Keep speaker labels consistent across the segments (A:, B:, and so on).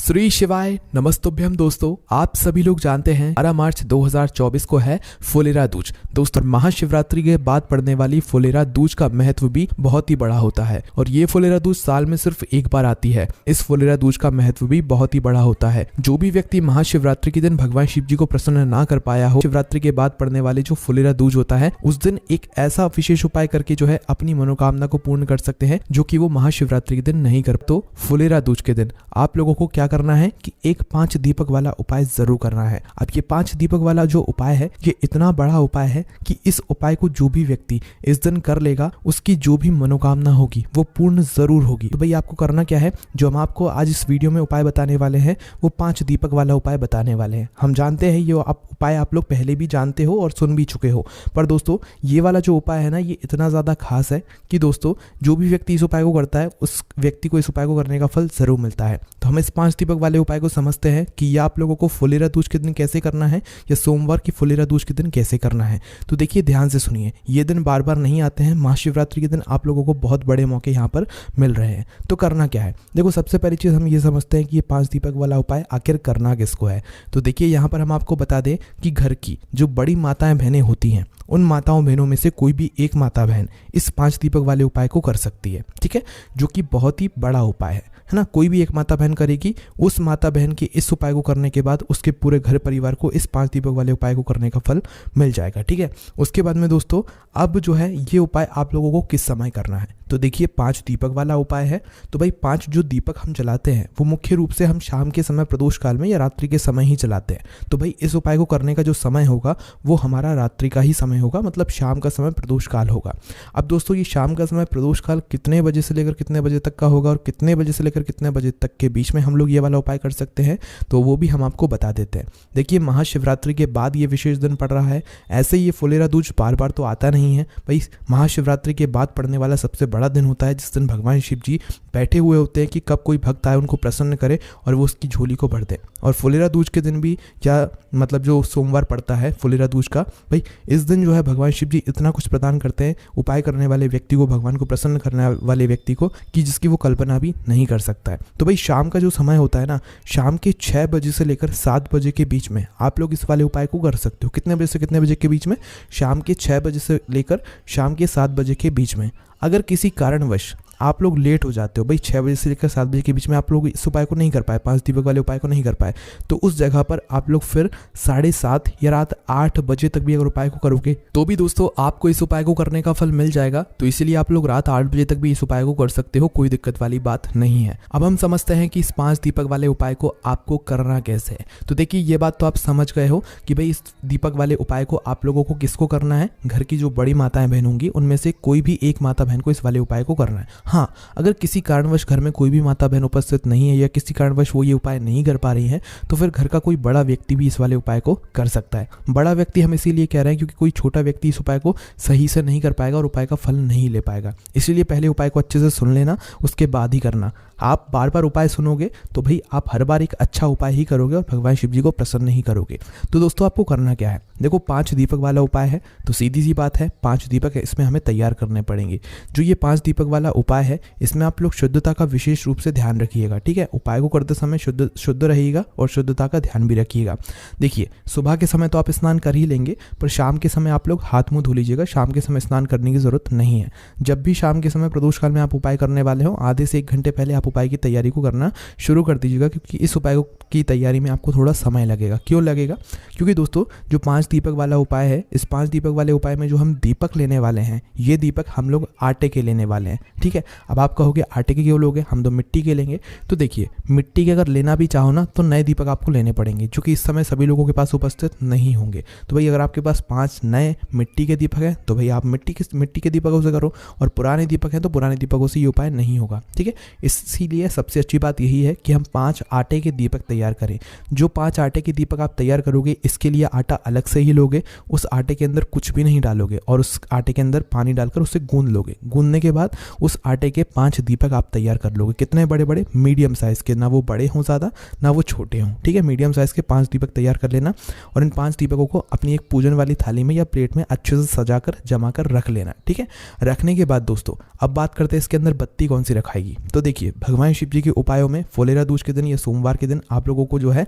A: श्री शिवाय नमस्तुभ्यम। दोस्तों, आप सभी लोग जानते हैं 12 मार्च 2024 को है फुलेरा दूज। दोस्तों, महाशिवरात्रि के बाद पड़ने वाली फुलेरा दूज का महत्व भी बहुत ही बड़ा होता है और ये फुलेरा दूज साल में सिर्फ एक बार आती है। इस फुलेरा दूज का महत्व भी बहुत ही बड़ा होता है। जो भी व्यक्ति महाशिवरात्रि के दिन भगवान शिव जी को प्रसन्न ना कर पाया हो, शिवरात्रि के बाद पड़ने वाले जो फुलेरा दूज होता है उस दिन एक ऐसा विशेष उपाय करके जो है अपनी मनोकामना को पूर्ण कर सकते हैं, जो कि वो महाशिवरात्रि के दिन नहीं कर। तो फुलेरा दूज के दिन आप लोगों को क्या करना है कि एक 5 दीपक वाला उपाय जरूर करना है। अब ये 5 दीपक वाला जो उपाय है ये इतना बड़ा उपाय है कि इस उपाय को जो भी व्यक्ति इस दिन कर लेगा उसकी जो भी मनोकामना होगी वो पूर्ण जरूर होगी। तो भाई आपको करना क्या है, जो हम आपको आज इस वीडियो में उपाय बताने वाले हैं वो 5 दीपक वाला उपाय बताने वाले हैं। हम जानते हैं ये उपाय आप लोग पहले भी जानते हो और सुन भी चुके हो, पर दोस्तों ये वाला जो उपाय है ना ये इतना ज्यादा खास है कि दोस्तों जो भी व्यक्ति इस उपाय को करता है उस व्यक्ति को इस उपाय को करने का फल जरूर मिलता है। तो हम इस 5 दीपक वाले उपाय को समझते हैं कि ये आप लोगों को फुलेरा दूज के दिन कैसे करना है या सोमवार की फुलेरा दूज के दिन कैसे करना है। तो देखिए, ध्यान से सुनिए, ये दिन बार बार नहीं आते हैं। महाशिवरात्रि के दिन आप लोगों को बहुत बड़े मौके यहाँ पर मिल रहे हैं। तो करना क्या है, देखो सबसे पहली चीज हम ये समझते हैं कि ये 5 दीपक वाला उपाय आखिर करना किसको है। तो देखिए यहाँ पर हम आपको बता दें कि घर की जो बड़ी माताएं बहनें होती हैं उन माताओं बहनों में से कोई भी एक माता बहन इस 5 दीपक वाले उपाय को कर सकती है, ठीक है, जो कि बहुत ही बड़ा उपाय है ना। कोई भी एक माता बहन करेगी, उस माता बहन के इस उपाय को करने के बाद उसके पूरे घर परिवार को इस 5 दीपक वाले उपाय को करने का फल मिल जाएगा, ठीक है। उसके बाद में दोस्तों अब जो है ये उपाय आप लोगों को किस समय करना है। तो देखिए 5 दीपक वाला उपाय है, तो भाई 5 जो दीपक हम जलाते हैं वो मुख्य रूप से हम शाम के समय प्रदोष काल में या रात्रि के समय ही जलाते हैं। तो भाई इस उपाय को करने का जो समय होगा वो हमारा रात्रि का ही समय होगा, मतलब शाम का समय प्रदोष काल होगा। अब दोस्तों ये शाम का समय प्रदोष काल कितने बजे से लेकर कितने बजे तक का होगा और कितने बजे से लेकर कितने बजे तक के बीच में हम लोग ये वाला उपाय कर सकते हैं, तो वो भी हम आपको बता देते हैं। देखिए महाशिवरात्रि के बाद ये विशेष दिन पड़ रहा है। ऐसे ये फुलेरा दूज बार बार तो आता नहीं है भाई, महाशिवरात्रि के बाद पड़ने वाला सबसे बड़ा दिन होता है जिस दिन भगवान शिव जी बैठे हुए होते हैं कि कब कोई भक्त आए उनको प्रसन्न करे और वो उसकी झोली को भर दे। और फुलेरा दूज के दिन भी, या मतलब जो सोमवार पड़ता है फुलेरा दूज का, भाई इस दिन जो है भगवान शिव जी इतना कुछ प्रदान करते हैं उपाय करने वाले व्यक्ति को, भगवान को प्रसन्न करने वाले व्यक्ति को, कि जिसकी वो कल्पना भी नहीं कर सकता है। तो भाई शाम का जो समय होता है ना, शाम के 6 बजे से लेकर 7 बजे के बीच में आप लोग इस वाले उपाय को कर सकते हो। कितने बजे से कितने बजे के बीच में? शाम के 6 बजे से लेकर शाम के 7 बजे के बीच में। अगर किसी कारणवश आप लोग लेट हो जाते हो, भाई 6 बजे से लेकर 7 बजे के बीच में आप लोग इस उपाय को नहीं कर पाए, 5 दीपक वाले उपाय को नहीं कर पाए, तो उस जगह पर आप लोग फिर 7:30 या रात 8 बजे तक भी अगर उपाय को करोगे तो भी दोस्तों आपको इस उपाय को करने का फल मिल जाएगा। तो इसीलिए आप लोग रात 8 बजे तक भी इस उपाय को कर सकते हो, कोई दिक्कत वाली बात नहीं है। अब हम समझते हैं कि इस 5 दीपक वाले उपाय को आपको करना कैसे है। तो देखिए ये बात तो आप समझ गए हो कि भाई इस दीपक वाले उपाय को आप लोगों को किसको करना है, घर की जो बड़ी माताएं बहन होंगी उनमें से कोई भी एक माता बहन को इस वाले उपाय को करना है। हाँ, अगर किसी कारणवश घर में कोई भी माता बहन उपस्थित नहीं है या किसी कारणवश वो ये उपाय नहीं कर पा रही है तो फिर घर का कोई बड़ा व्यक्ति भी इस वाले उपाय को कर सकता है। बड़ा व्यक्ति हम इसीलिए कह रहे हैं क्योंकि कोई छोटा व्यक्ति इस उपाय को सही से नहीं कर पाएगा और उपाय का फल नहीं ले पाएगा। इसीलिए पहले उपाय को अच्छे से सुन लेना, उसके बाद ही करना। आप बार बार उपाय सुनोगे तो भाई आप हर बार एक अच्छा उपाय ही करोगे और भगवान शिव जी को प्रसन्न ही करोगे। तो दोस्तों आपको करना क्या है, देखो 5 दीपक वाला उपाय है तो सीधी सी बात है 5 दीपक इसमें हमें तैयार करने पड़ेंगे। जो ये 5 दीपक वाला उपाय है इसमें आप लोग शुद्धता का विशेष रूप से ध्यान रखिएगा, ठीक है। उपाय को करते समय शुद्ध रहिएगा और शुद्धता का ध्यान भी रखिएगा। देखिए सुबह के समय तो आप स्नान कर ही लेंगे, पर शाम के समय आप लोग हाथ मुंह धो लीजिएगा। शाम के समय स्नान करने की जरूरत नहीं है। जब भी शाम के समय प्रदोष काल में आप उपाय करने वाले हो, आधे से 1 घंटे पहले आप उपाय की तैयारी को करना शुरू कर दीजिएगा, क्योंकि इस उपाय की तैयारी में आपको थोड़ा समय लगेगा। क्यों लगेगा? क्योंकि दोस्तों जो 5 दीपक वाला उपाय है, इस 5 दीपक वाले उपाय में जो हम दीपक लेने वाले हैं ये दीपक हम लोग आटे के लेने वाले हैं, ठीक है। अब आप कहोगे आटे के क्यों लोगे, हम तो मिट्टी के लेंगे। तो देखिए मिट्टी के अगर लेना भी चाहो ना तो नए दीपक आपको लेने पड़ेंगे, जो कि इस समय सभी लोगों के पास उपस्थित नहीं होंगे। तो भाई अगर आपके पास 5 नए मिट्टी के दीपक हैं तो भाई आप मिट्टी के दीपकों से करो, और पुराने दीपक हैं तो पुराने दीपकों से ये उपाय नहीं होगा, ठीक है। इसीलिए सबसे अच्छी बात यही है कि हम 5 आटे के दीपक तैयार तैयार करें। जो 5 आटे के दीपक आप तैयार करोगे इसके लिए आटा अलग से ही लोगे, उस आटे के अंदर कुछ भी नहीं डालोगे और उस आटे के अंदर पानी डालकर उसे गूंद लोगे। गूंदने के बाद उस आटे के 5 दीपक आप तैयार कर लोगे। कितने बड़े बड़े? मीडियम साइज़ के, ना वो बड़े हों ज़्यादा ना वो छोटे हों, ठीक है। मीडियम साइज़ के 5 दीपक तैयार कर लेना और इन 5 दीपकों को अपनी एक पूजन वाली थाली में या प्लेट में अच्छे से सजा कर जमा कर रख लेना, ठीक है। रखने के बाद दोस्तों अब बात करते हैं इसके अंदर बत्ती कौन सी रखाएगी। तो देखिए भगवान शिव जी के उपायों में फुलेरा दूज के दिन या सोमवार के दिन आप लोगों को जो है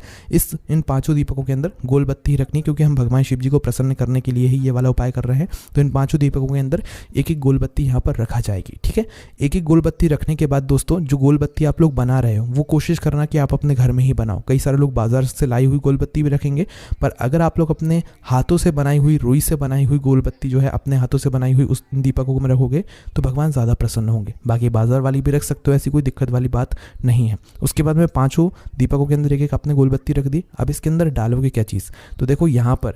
A: इन 5 दीपकों के अंदर गोल बत्ती ही रखनी, क्योंकि हम भगवान शिव जी को प्रसन्न करने के लिए ही ये वाला उपाय कर रहे हैं। तो इन 5 दीपकों के अंदर एक एक गोल बत्ती यहाँ पर रखा जाएगी, ठीक है। एक एक गोल बत्ती रखने के बाद दोस्तों जो गोल बत्ती आप लोग बना रहे हो वो कोशिश करना कि आप अपने घर में ही बनाओ। कई सारे लोग बाजार से लाई हुई गोल बत्ती भी रखेंगे, पर अगर आप लोग अपने हाथों से बनाई हुई, रुई से बनाई हुई गोल बत्ती जो है अपने हाथों से बनाई हुई उस दीपकों में रखोगे तो भगवान ज़्यादा प्रसन्न होंगे। बाकी बाजार वाली भी रख सकते हो, ऐसी कोई दिक्कत वाली बात नहीं है। उसके बाद में 5 दीपकों के अंदर एक एक आपने गोल बत्ती रख दी। अब इसके अंदर डालोगे क्या चीज़? तो देखो यहाँ पर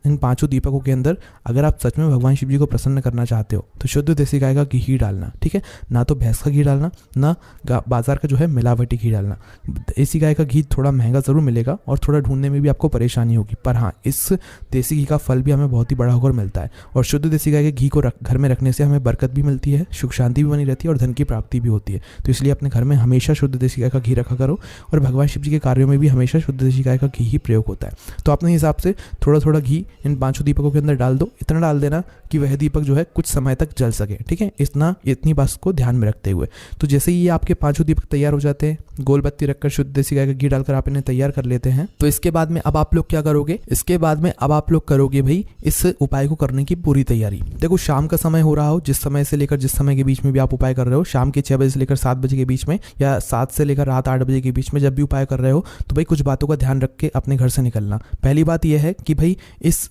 A: इन 5 दीपकों के अंदर अगर आप सच में भगवान शिव जी को प्रसन्न करना चाहते हो तो शुद्ध देसी गाय का घी डालना, ठीक है। ना तो भैंस का घी डालना, ना बाजार का जो है मिलावटी घी डालना। देसी गाय का घी थोड़ा महंगा ज़रूर मिलेगा और थोड़ा ढूंढने में भी आपको परेशानी होगी, पर हाँ इस देसी घी का फल भी हमें बहुत ही बड़ा होकर मिलता है। और शुद्ध देसी गाय के घी को घर में रखने से हमें बरकत भी मिलती है, सुख शांति भी बनी रहती है और धन की प्राप्ति भी होती है। तो इसलिए अपने घर में हमेशा शुद्ध देसी गाय का घी रखा करो और भगवान शिव जी के कार्यों में भी हमेशा शुद्ध देसी गाय का घी ही प्रयोग होता है। तो अपने हिसाब से थोड़ा थोड़ा घी इन 5 दीपकों के अंदर डाल दो। इतना डाल देना कि वह दीपक जो है कुछ समय तक जल सके, ठीक है। इतनी बात को ध्यान में रखते हुए तो जैसे ही ये आपके 5 दीपक तैयार हो जाते हैं, गोल बत्ती रखकर शुद्ध देसी गाय का घी डालकर आप इन्हें तैयार कर लेते हैं, तो इसके बाद में अब आप लोग क्या करोगे? इसके बाद में अब आप लोग करोगे भाई इस उपाय को करने की पूरी तैयारी। देखो शाम का समय हो रहा हो, जिस समय से लेकर जिस समय के बीच में भी आप उपाय कर रहे हो, शाम के 6 बजे से लेकर 7 बजे के बीच में या 7 से लेकर रात 8 बजे के बीच में जब भी उपाय कर रहे हो तो भाई कुछ बातों का ध्यान रख के अपने घर से निकलना। पहली बात यह है कि भाई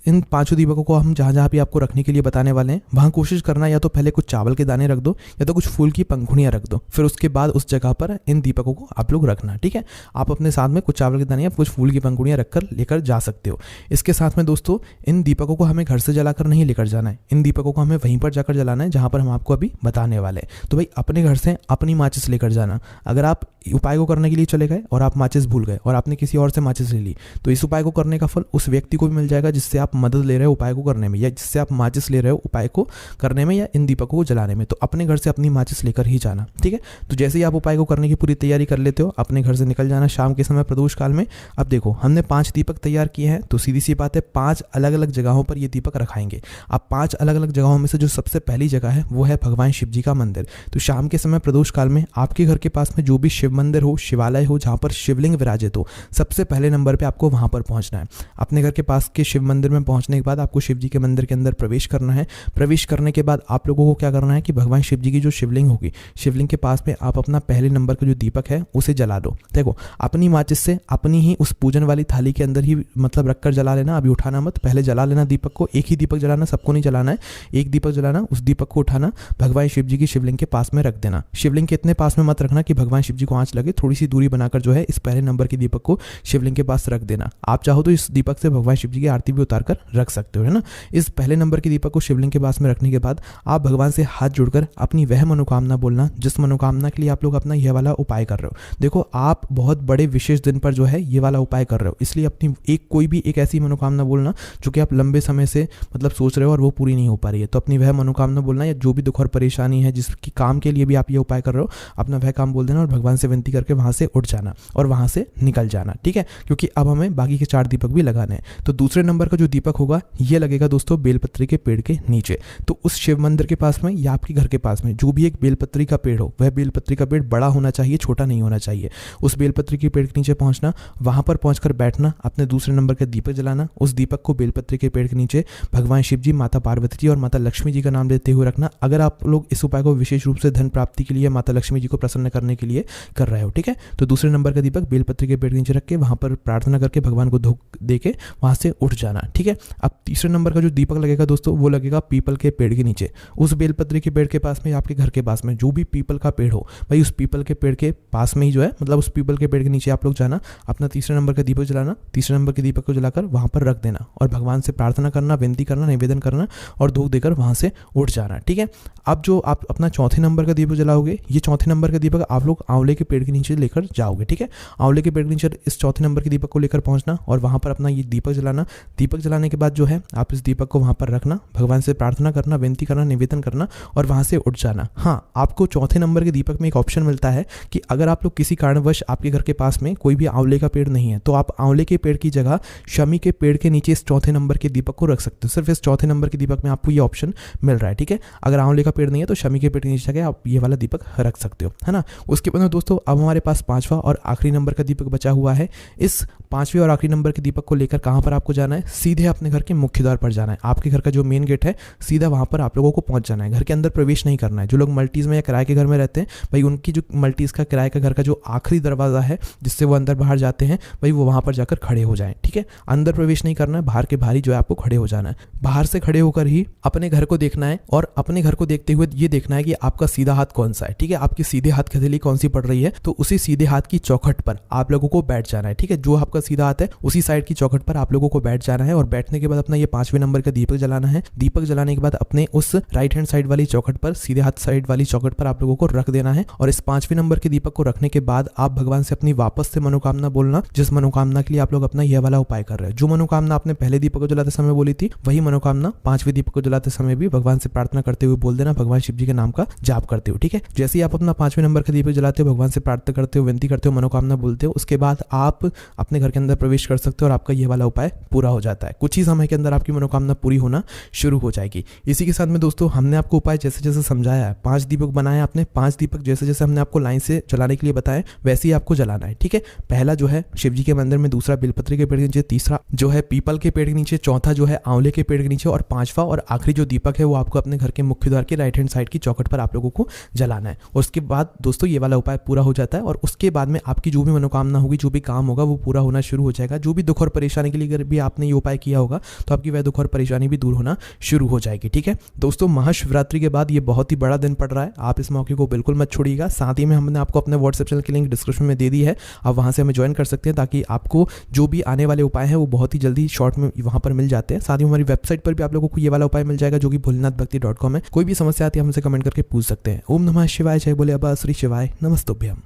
A: इन 5 दीपकों को हम जहाँ जहाँ भी आपको रखने के लिए बताने वाले हैं वहाँ कोशिश करना या तो पहले कुछ चावल के दाने रख दो या तो कुछ फूल की पंखुड़ियाँ रख दो, फिर उसके बाद उस जगह पर इन दीपकों को आप लोग रखना, ठीक है। आप अपने साथ में कुछ चावल के दाने या कुछ फूल की पंखुड़ियाँ रखकर लेकर जा सकते हो। इसके साथ में दोस्तों इन दीपकों को हमें घर से जलाकर नहीं लेकर जाना है, इन दीपकों को हमें वहीं पर जाकर जलाना है जहाँ पर हम आपको अभी बताने वाले हैं। तो भाई अपने घर से अपनी माचिस लेकर जाना। अगर आप उपाय को करने के लिए चले गए और आप माचिस भूल गए और आपने किसी और से माचिस ले ली तो इस उपाय को करने का फल उस व्यक्ति को भी मिल जाएगा जिससे आप मदद ले रहे हो उपाय को करने में, या जिससे आप माचिस ले रहे हो उपाय को करने में या इन दीपकों को जलाने में। तो अपने घर से अपनी माचिस लेकर ही जाना, ठीक है। तो जैसे ही आप उपाय को करने की पूरी तैयारी कर लेते हो अपने घर से निकल जाना शाम के समय प्रदोष काल में। अब देखो हमने 5 दीपक तैयार किए हैं तो सीधी सी बात है 5 अलग अलग जगहों पर ये दीपक रखाएंगे। अब 5 अलग अलग जगहों में से जो सबसे पहली जगह है वो है भगवान शिव जी का मंदिर। तो शाम के समय प्रदोष काल में आपके घर के पास में जो भी शिव मंदिर हो, शिवालय हो, जहाँ पर शिवलिंग विराजित हो, सबसे पहले नंबर पे आपको वहाँ पर पहुँचना है। अपने घर के पास के शिव मंदिर में पहुँचने के बाद आपको शिव जी के मंदिर के अंदर प्रवेश करना है। प्रवेश करने के बाद आप लोगों को क्या करना है कि भगवान शिव जी की जो शिवलिंग होगी, शिवलिंग के पास में आप अपना पहले नंबर का जो दीपक है उसे जला दो। देखो अपनी माचिस से अपनी ही उस पूजन वाली थाली के अंदर ही मतलब रखकर जला लेना, अभी उठाना मत, पहले जला लेना दीपक को। एक ही दीपक जलाना, सबको नहीं जलाना है, एक दीपक जलाना, उस दीपक को उठाना, भगवान शिव जी की शिवलिंग के पास में रख देना। शिवलिंग के इतने पास में मत रखना कि भगवान शिव जी को आंच लगे, थोड़ी सी दूरी बनाकर जो है इस पहले नंबर के दीपक को शिवलिंग के पास रख देना। आप चाहो तो इस दीपक से भगवान शिव जी की आरती भी उतार कर रख सकते हो, है ना। इस पहले नंबर के दीपक को शिवलिंग के पास में रखने के बाद आप भगवान से हाथ जोड़कर अपनी वह मनोकामना बोलना जिस मनोकामना के लिए आप लोग अपना यह वाला उपाय कर रहे हो। देखो आप बहुत बड़े विशेष दिन पर जो है ये वाला उपाय कर रहे हो, इसलिए अपनी कोई भी एक ऐसी मनोकामना बोलना जो कि आप लंबे समय से मतलब सोच रहे हो और वो पूरी नहीं हो पा रही है। तो अपनी वह मनोकामना बोलना, या जो भी दुख और परेशानी है जिसकी काम के लिए भी आप ये उपाय कर रहे हो, अपना वह काम बोल देना और भगवान से विनती करके वहां से उठ जाना और वहां से निकल जाना, ठीक है। क्योंकि अब हमें बाकी के 4 दीपक भी लगाने हैं। तो दूसरे नंबर का जो दीपक होगा ये लगेगा दोस्तों बेलपत्री के पेड़ के नीचे। तो उस शिव मंदिर के पास में या आपके घर के पास में जो भी एक बेलपत्री का पेड़ हो, वह बेलपत्री का पेड़ बड़ा होना चाहिए, छोटा नहीं होना चाहिए। उस बेलपत्री के पेड़ के नीचे पहुंचना, वहां पर पहुंचकर बैठना, अपने दूसरे नंबर का दीपक जलाना, उस दीपक को बेलपत्री के पेड़ के नीचे भगवान शिव जी, माता पार्वती जी और माता लक्ष्मी जी का नाम लेते हुए रखना। अगर आप लोग इस उपाय को विशेष रूप से धन प्राप्ति के लिए, माता लक्ष्मी जी को प्रसन्न करने के लिए कर रहे हो, ठीक है। तो दूसरे नंबर का दीपक बेलपत्री के पेड़ के नीचे रख के वहां पर प्रार्थना करके भगवान को धूप दे के वहां से उठ जाना, ठीक है। अब तीसरे नंबर का जो दीपक लगेगा दोस्तों वो लगेगा पीपल के पेड़ के नीचे। उस बेलपत्री के पेड़ के पास में, आपके घर के पास में जो भी पीपल का पेड़ हो, भाई उस पीपल के पेड़ के पास में ही जो है मतलब उस पीपल के पेड़ के नीचे आप लोग जाना, अपना तीसरे नंबर का दीपक जलाना, तीसरे नंबर के दीपक को जलाकर वहां पर रख देना और भगवान से प्रार्थना करना, विनती करना, निवेदन करना और धूप देकर वहां से उठ जाना, ठीक है। अब जो आप अपना चौथे नंबर का दीपक जलाओगे, ये चौथे नंबर का दीपक आप लोग आंवले के पेड़ के नीचे लेकर जाओगे, ठीक है। आंवले के पेड़ के नीचे इस चौथे नंबर के दीपक को लेकर पहुंचना और वहां पर अपना ये दीपक जलाना। दीपक जलाने के बाद जो है आप इस दीपक को वहां पर रखना, भगवान से प्रार्थना करना, विनती करना, निवेदन करना और वहां से उठ जाना। हाँ, आपको चौथे नंबर के दीपक में एक ऑप्शन मिलता है कि अगर आप लोग किसी कारणवश आपके घर के पास में कोई भी आंवले का पेड़ नहीं है तो आप आंवले के पेड़ की जगह शमी के पेड़ के नीचे इस चौथे नंबर के दीपक को रख सकते हो। सिर्फ इस चौथे नंबर के दीपक में आपको ये ऑप्शन मिल रहा है, ठीक है। अगर आंवले का पेड़ नहीं है तो शमी के पेड़ के नीचे जगह आप ये वाला दीपक रख सकते हो, है ना। उसके बाद दोस्तों अब हमारे पास पांचवा और आखिरी नंबर का दीपक बचा हुआ है। इस पांचवें और आखिरी नंबर के दीपक को लेकर कहां पर आपको जाना है? सीधे अपने घर के मुख्य द्वार पर जाना है। आपके घर का जो मेन गेट है सीधा वहां पर आप लोगों को पहुंच जाना है। घर के अंदर प्रवेश नहीं करना है। जो लोग मल्टीज में या किराए के घर में रहते हैं भाई, उनकी जो मल्टीज का किराए का घर का जो आखिरी दरवाजा है जिससे वो अंदर बाहर जाते हैं भाई, वो वहां पर जाकर खड़े हो जाएं, ठीक है। अंदर प्रवेश नहीं करना है, बाहर के बाहर ही जो है आपको खड़े हो जाना है। बाहर से खड़े होकर ही अपने घर को देखना है और अपने घर को देखते हुए ये देखना है कि आपका सीधा हाथ कौन सा है, ठीक है। आपकी सीधे हाथ की हथेली कौन सी पड़ रही है तो उसी सीधे हाथ की चौखट पर आप लोगों को बैठ जाना है, ठीक है। जो आपका सीधा हाथ है उसी साइड की चौखट पर आप लोगों को बैठ जाना है और बैठने के बाद अपना ये पांचवें नंबर का दीपक जलाना है। दीपक जलाने के बाद अपने उस राइट हैंड साइड वाली चौखट पर, सीधे हाथ साइड वाली चौखट पर आप लोगों को रख देना है। और इस पांचवें नंबर के दीपक को रखने के बाद आप भगवान से अपनी वापस से मनोकामना बोलना, जिस मनोकामना के लिए आप लोग अपना यह वाला उपाय कर रहे हैं। जो मनोकामना आपने पहले दीपक को जलाते समय बोली थी वही मनोकामना पांचवें दीपक को जलाते समय भी भगवान से प्रार्थना करते हुए बोल देना, भगवान शिव जी के नाम का जाप करते हो, ठीक है। जैसे ही आप अपना पांचवें नंबर का दीपक जलाते हो, भगवान से प्रार्थना करते हो, विनती करते हो, मनोकामना बोलते हो, उसके बाद आप अपने घर के अंदर प्रवेश कर सकते हो और आपका यह वाला उपाय पूरा हो जाता है। कुछ ही समय के अंदर आपकी मनोकामना पूरी होना शुरू हो जाएगी। इसी के साथ में दोस्तों हमने आपको उपाय जैसे जैसे समझाया है, 5 दीपक बनाए आपने, 5 दीपक जैसे जैसे हमने आपको लाइन से जलाने के लिए बताया वैसे ही आपको जलाना है, ठीक है। पहला जो है शिव जी के मंदिर में, दूसरा बेलपत्री के पेड़ के नीचे, तीसरा जो है पीपल के पेड़ के नीचे, चौथा जो है आंवले के पेड़ के नीचे और पांचवा और आखिरी जो दीपक है वो आपको अपने घर के मुख्य द्वार के राइट हैंड साइड की चौखट पर आप लोगों को जलाना है। और उसके बाद दोस्तों ये वाला उपाय पूरा हो जाता है और उसके बाद में आपकी जो भी मनोकामना होगी, जो भी काम होगा वो पूरा होना शुरू हो जाएगा। जो भी दुख और परेशानी के लिए अगर भी आपने ये उपाय किया होगा तो आपकी वह दुख और परेशानी भी दूर होना शुरू हो जाएगी, ठीक है। दोस्तों महाशिवरात्रि के बाद ये बहुत ही बड़ा दिन पड़ रहा है, आप इस मौके को बिल्कुल मत छोड़िएगा। साथ ही में हमने आपको अपने व्हाट्सएप चैनल की लिंक डिस्क्रिप्शन में दे दी है, आप वहां से हमें ज्वाइन कर सकते हैं ताकि आपको जो भी आने वाले उपाय हैं वो बहुत ही जल्दी शॉर्ट में वहां पर मिल जाते हैं। साथ ही हमारी वेबसाइट पर भी आप लोगों को ये वाला उपाय मिल जाएगा जो कि भोलेनाथभक्ति.com है। कोई भी समस्या आती है हमसे कमेंट करके पूछ सकते हैं। ओम नमः शिवाय, जय बोले अबा श्री शिवाय, नमस्तुभ्यम।